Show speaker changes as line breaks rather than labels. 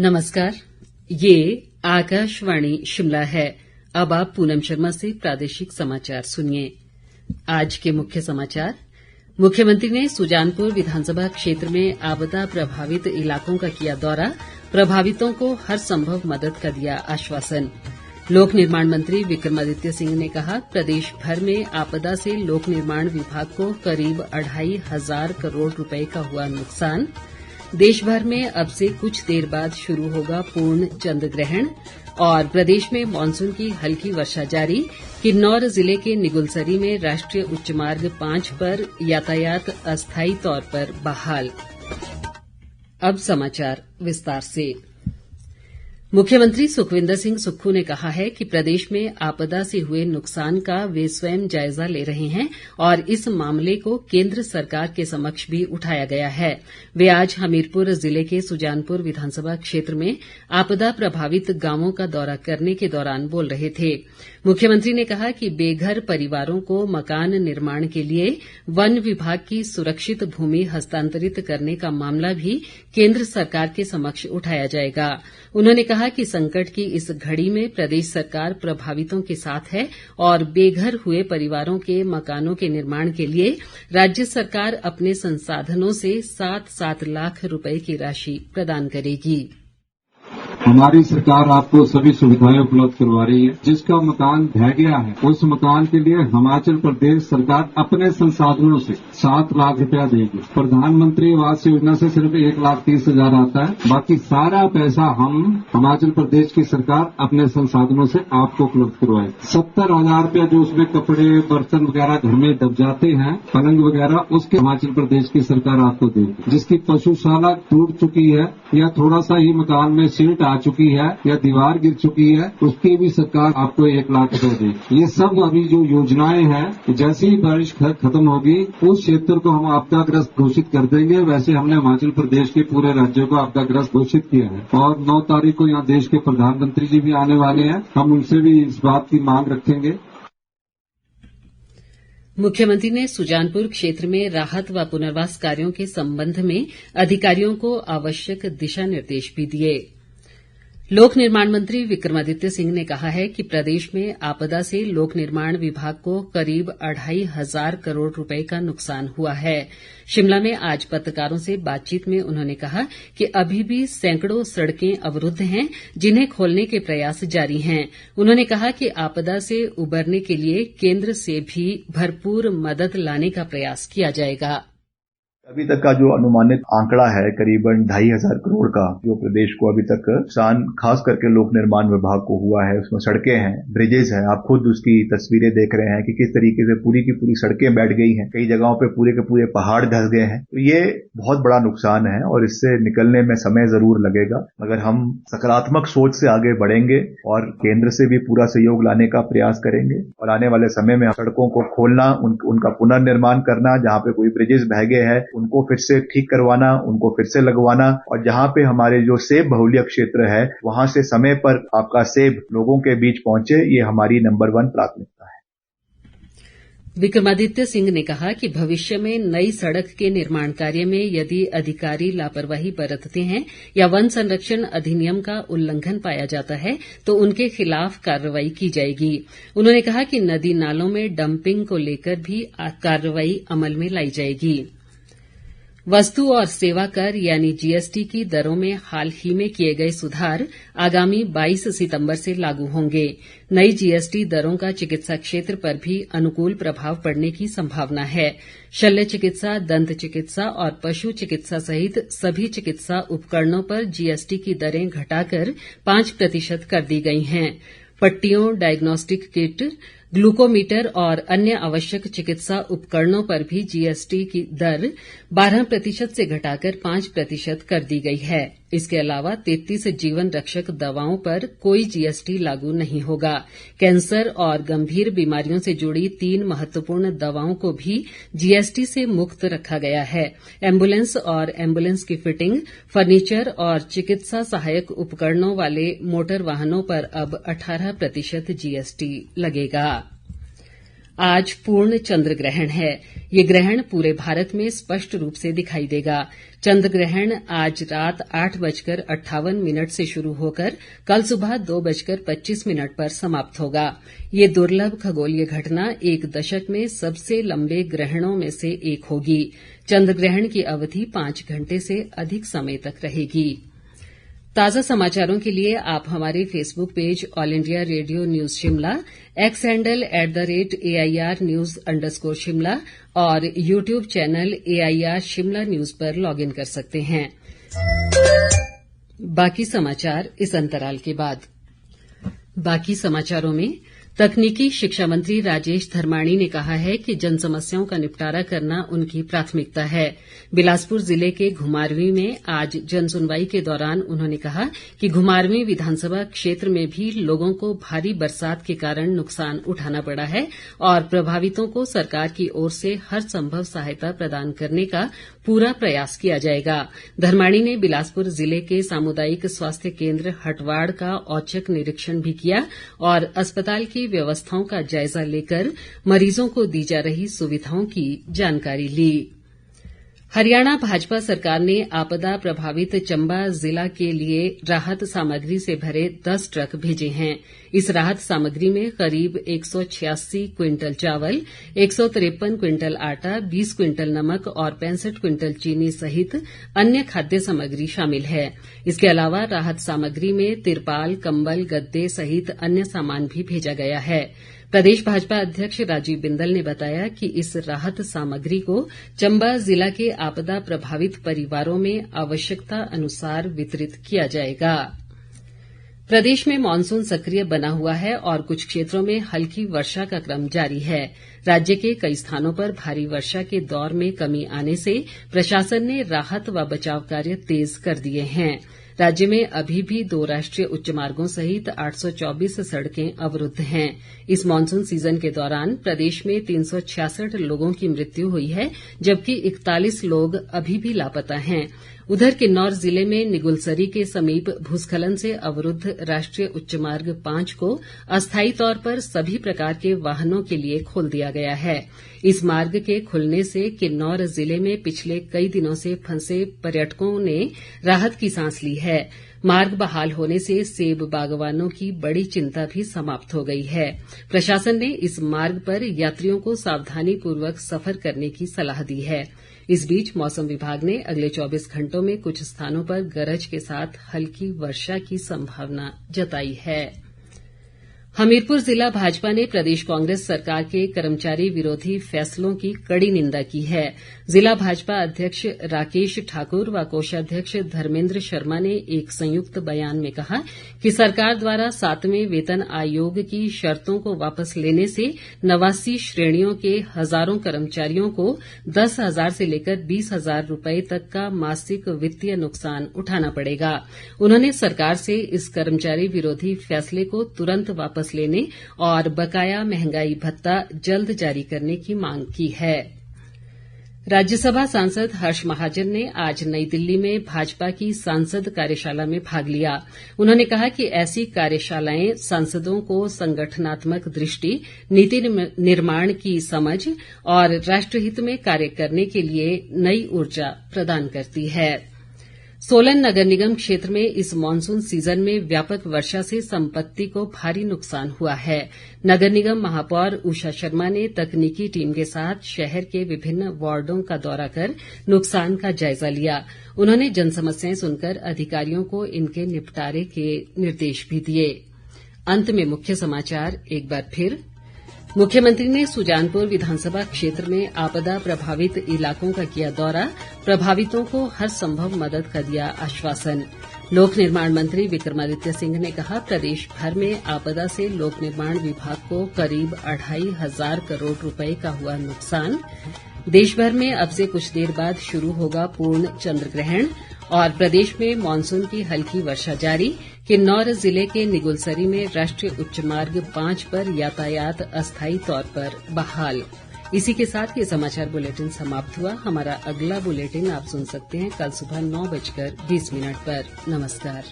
नमस्कार, ये आकाशवाणी शिमला है। अब आप पूनम शर्मा से प्रादेशिक समाचार सुनिए। आज के मुख्य समाचार। मुख्यमंत्री ने सुजानपुर विधानसभा क्षेत्र में आपदा प्रभावित इलाकों का किया दौरा, प्रभावितों को हर संभव मदद का दिया आश्वासन। लोक निर्माण मंत्री विक्रमादित्य सिंह ने कहा, प्रदेश भर में आपदा से लोक निर्माण विभाग को करीब 2,500 करोड़ रुपए का हुआ नुकसान। देश भर में अब से कुछ देर बाद शुरू होगा पूर्ण चंद्र ग्रहण। और प्रदेश में मानसून की हल्की वर्षा जारी। किन्नौर जिले के निगुलसरी में राष्ट्रीय उच्च मार्ग 5 पर यातायात अस्थायी तौर पर बहाल। अब समाचार विस्तार से। मुख्यमंत्री सुखविंदर सिंह सुक्खू ने कहा है कि प्रदेश में आपदा से हुए नुकसान का वे स्वयं जायजा ले रहे हैं और इस मामले को केंद्र सरकार के समक्ष भी उठाया गया है। वे आज हमीरपुर जिले के सुजानपुर विधानसभा क्षेत्र में आपदा प्रभावित गांवों का दौरा करने के दौरान बोल रहे थे। मुख्यमंत्री ने कहा कि बेघर परिवारों को मकान निर्माण के लिए वन विभाग की सुरक्षित भूमि हस्तांतरित करने का मामला भी केंद्र सरकार के समक्ष उठाया जाएगा। उन्होंने कहा कि संकट की इस घड़ी में प्रदेश सरकार प्रभावितों के साथ है और बेघर हुए परिवारों के मकानों के निर्माण के लिए राज्य सरकार अपने संसाधनों से 7-7 लाख रुपए की राशि प्रदान करेगी।
हमारी सरकार आपको सभी सुविधाएं उपलब्ध करवा रही है। जिसका मकान ढह गया है उस मकान के लिए हिमाचल प्रदेश सरकार अपने संसाधनों से 7 लाख रुपया देगी। प्रधानमंत्री आवास योजना से सिर्फ 1,30,000 आता है, बाकी सारा पैसा हम हिमाचल प्रदेश की सरकार अपने संसाधनों से आपको उपलब्ध करवाए। 70,000 रुपया जो उसमें कपड़े बर्तन वगैरह घर में दब जाते हैं, पलंग वगैरह, उसके हिमाचल प्रदेश की सरकार आपको देगी। जिसकी पशुशाला टूट चुकी है या थोड़ा सा ही मकान में सीट आ चुकी है या दीवार गिर चुकी है, उसकी भी सरकार आपको 1 लाख रुपए देगी। ये सब अभी जो योजनाएं हैं, जैसे ही बारिश खत्म होगी उस क्षेत्र को हम आपदाग्रस्त घोषित कर देंगे। वैसे हमने हिमाचल प्रदेश के पूरे राज्यों को आपदाग्रस्त घोषित किया है और 9 तारीख को यहाँ देश के प्रधानमंत्री जी भी आने वाले हैं। हम उनसे भी इस बात की मांग रखेंगे।
मुख्यमंत्री ने सुजानपुर क्षेत्र में राहत व पुनर्वास कार्यों के संबंध में अधिकारियों को आवश्यक दिशा निर्देश भी दिए। लोक निर्माण मंत्री विक्रमादित्य सिंह ने कहा है कि प्रदेश में आपदा से लोक निर्माण विभाग को करीब 2,500 करोड़ रुपए का नुकसान हुआ है। शिमला में आज पत्रकारों से बातचीत में उन्होंने कहा कि अभी भी सैकड़ों सड़कें अवरुद्ध हैं, जिन्हें खोलने के प्रयास जारी हैं। उन्होंने कहा कि आपदा से उबरने के लिए केंद्र से भी भरपूर मदद लाने का प्रयास किया जाएगा।
अभी तक का जो अनुमानित आंकड़ा है करीबन 2,500 करोड़ का, जो प्रदेश को अभी तक नुकसान खास करके लोक निर्माण विभाग को हुआ है। उसमें सड़कें हैं, ब्रिजेज हैं, आप खुद उसकी तस्वीरें देख रहे हैं कि किस तरीके से पूरी की पूरी सड़कें बैठ गई हैं, कई जगहों पे पूरे के पूरे पहाड़ धंस गए हैं। तो ये बहुत बड़ा नुकसान है और इससे निकलने में समय जरूर लगेगा, मगर हम सकारात्मक सोच से आगे बढ़ेंगे और केंद्र से भी पूरा सहयोग लाने का प्रयास करेंगे और आने वाले समय में सड़कों को खोलना, उनका पुनर्निर्माण करना, जहाँ पे कोई ब्रिजेज बह गए हैं उनको फिर से ठीक करवाना, उनको फिर से लगवाना, और जहां पे हमारे जो सेब बहुल्य क्षेत्र है वहां से समय पर आपका सेब लोगों के बीच पहुंचे, ये हमारी नंबर 1 प्राथमिकता है।
विक्रमादित्य सिंह ने कहा कि भविष्य में नई सड़क के निर्माण कार्य में यदि अधिकारी लापरवाही बरतते हैं या वन संरक्षण अधिनियम का उल्लंघन पाया जाता है तो उनके खिलाफ कार्रवाई की जाएगी। उन्होंने कहा कि नदी नालों में डंपिंग को लेकर भी कार्रवाई अमल में लाई जाएगी। वस्तु और सेवा कर यानी जीएसटी की दरों में हाल ही में किए गए सुधार आगामी 22 सितंबर से लागू होंगे। नई जीएसटी दरों का चिकित्सा क्षेत्र पर भी अनुकूल प्रभाव पड़ने की संभावना है। शल्य चिकित्सा, दंत चिकित्सा और पशु चिकित्सा सहित सभी चिकित्सा उपकरणों पर जीएसटी की दरें घटाकर 5% कर दी गई हैं। पट्टियों, डायग्नोस्टिक किट, ग्लूकोमीटर और अन्य आवश्यक चिकित्सा उपकरणों पर भी जीएसटी की दर 12% से घटाकर 5% कर दी गई है। इसके अलावा 33 जीवन रक्षक दवाओं पर कोई जीएसटी लागू नहीं होगा। कैंसर और गंभीर बीमारियों से जुड़ी 3 महत्वपूर्ण दवाओं को भी जीएसटी से मुक्त रखा गया है। एम्बुलेंस और एम्बुलेंस की फिटिंग, फर्नीचर और चिकित्सा सहायक उपकरणों वाले मोटर वाहनों पर अब 18% जीएसटी लगेगा। आज पूर्ण चंद्र ग्रहण है। ये ग्रहण पूरे भारत में स्पष्ट रूप से दिखाई देगा। चंद्र ग्रहण आज रात 8:58 से शुरू होकर कल सुबह 2:25 पर समाप्त होगा। ये दुर्लभ खगोलीय घटना एक दशक में सबसे लंबे ग्रहणों में से एक होगी। चंद्र ग्रहण की अवधि 5 घंटे से अधिक समय तक रहेगी। ताज़ा समाचारों के लिए आप हमारे Facebook page all India radio news Shimla, x handle @AIR News _ और YouTube channel AIR Shimla news पर लॉगिन कर सकते हैं। बाकी समाचार इस अंतराल के बाद। बाकी समाचारों में तकनीकी शिक्षा मंत्री राजेश धर्माणी ने कहा है कि जन समस्याओं का निपटारा करना उनकी प्राथमिकता है। बिलासपुर जिले के घुमारवीं में आज जन सुनवाई के दौरान उन्होंने कहा कि घुमारवीं विधानसभा क्षेत्र में भी लोगों को भारी बरसात के कारण नुकसान उठाना पड़ा है और प्रभावितों को सरकार की ओर से हर संभव सहायता प्रदान करने का पूरा प्रयास किया जाएगा। धर्माणी ने बिलासपुर जिले के सामुदायिक स्वास्थ्य केन्द्र हटवाड़ का औचक निरीक्षण भी किया और अस्पताल की व्यवस्थाओं का जायजा लेकर मरीजों को दी जा रही सुविधाओं की जानकारी ली। हरियाणा भाजपा सरकार ने आपदा प्रभावित चंबा जिला के लिए राहत सामग्री से भरे 10 ट्रक भेजे हैं। इस राहत सामग्री में करीब 186 क्विंटल चावल, 153 क्विंटल आटा, 20 क्विंटल नमक और 65 क्विंटल चीनी सहित अन्य खाद्य सामग्री शामिल है। इसके अलावा राहत सामग्री में तिरपाल, कंबल, गद्दे सहित अन्य सामान भी भेजा गया है। प्रदेश भाजपा अध्यक्ष राजीव बिंदल ने बताया कि इस राहत सामग्री को चंबा जिला के आपदा प्रभावित परिवारों में आवश्यकता अनुसार वितरित किया जाएगा। प्रदेश में मॉनसून सक्रिय बना हुआ है और कुछ क्षेत्रों में हल्की वर्षा का क्रम जारी है। राज्य के कई स्थानों पर भारी वर्षा के दौर में कमी आने से प्रशासन ने राहत व बचाव कार्य तेज कर दिए हैं। राज्य में अभी भी 2 राष्ट्रीय उच्च मार्गों सहित 824 सड़कें अवरुद्ध हैं। इस मॉनसून सीजन के दौरान प्रदेश में 366 लोगों की मृत्यु हुई है, जबकि 41 लोग अभी भी लापता हैं। उधर किन्नौर जिले में निगुलसरी के समीप भूस्खलन से अवरुद्ध राष्ट्रीय उच्च मार्ग 5 को अस्थायी तौर पर सभी प्रकार के वाहनों के लिए खोल दिया गया है। इस मार्ग के खुलने से किन्नौर जिले में पिछले कई दिनों से फंसे पर्यटकों ने राहत की सांस ली है। मार्ग बहाल होने से सेब बागवानों की बड़ी चिंता भी समाप्त हो गई है। प्रशासन ने इस मार्ग पर यात्रियों को सावधानीपूर्वक सफर करने की सलाह दी है। इस बीच मौसम विभाग ने अगले 24 घंटों में कुछ स्थानों पर गरज के साथ हल्की वर्षा की संभावना जताई है। हमीरपुर जिला भाजपा ने प्रदेश कांग्रेस सरकार के कर्मचारी विरोधी फैसलों की कड़ी निंदा की है। जिला भाजपा अध्यक्ष राकेश ठाकुर व कोषाध्यक्ष धर्मेंद्र शर्मा ने एक संयुक्त बयान में कहा कि सरकार द्वारा 7वें वेतन आयोग की शर्तों को वापस लेने से 89 श्रेणियों के हजारों कर्मचारियों को 10,000 से लेकर 20,000 रुपए तक का मासिक वित्तीय नुकसान उठाना पड़ेगा। उन्होंने सरकार से इस कर्मचारी विरोधी फैसले को तुरंत वापस लेने और बकाया महंगाई भत्ता जल्द जारी करने की मांग की है। राज्यसभा सांसद हर्ष महाजन ने आज नई दिल्ली में भाजपा की सांसद कार्यशाला में भाग लिया। उन्होंने कहा कि ऐसी कार्यशालाएं सांसदों को संगठनात्मक दृष्टि, नीति निर्माण की समझ और राष्ट्रहित में कार्य करने के लिए नई ऊर्जा प्रदान करती है। सोलन नगर निगम क्षेत्र में इस मॉनसून सीजन में व्यापक वर्षा से संपत्ति को भारी नुकसान हुआ है। नगर निगम महापौर उषा शर्मा ने तकनीकी टीम के साथ शहर के विभिन्न वार्डों का दौरा कर नुकसान का जायजा लिया। उन्होंने जनसमस्याएं सुनकर अधिकारियों को इनके निपटारे के निर्देश भी दिए। अंत में मुख्य समाचार एक बार फिर। मुख्यमंत्री ने सुजानपुर विधानसभा क्षेत्र में आपदा प्रभावित इलाकों का किया दौरा, प्रभावितों को हर संभव मदद का दिया आश्वासन। लोक निर्माण मंत्री विक्रमादित्य सिंह ने कहा, प्रदेश भर में आपदा से लोक निर्माण विभाग को करीब 2,500 करोड़ रुपए का हुआ नुकसान। देश भर में अब से कुछ देर बाद शुरू होगा पूर्ण चंद्र ग्रहण और प्रदेश में मॉनसून की हल्की वर्षा जारी। किन्नौर जिले के निगुलसरी में राष्ट्रीय उच्च मार्ग 5 पर यातायात अस्थायी तौर पर बहाल। इसी के साथ ये समाचार बुलेटिन समाप्त हुआ। हमारा अगला बुलेटिन आप सुन सकते हैं कल सुबह 9:20 पर। नमस्कार।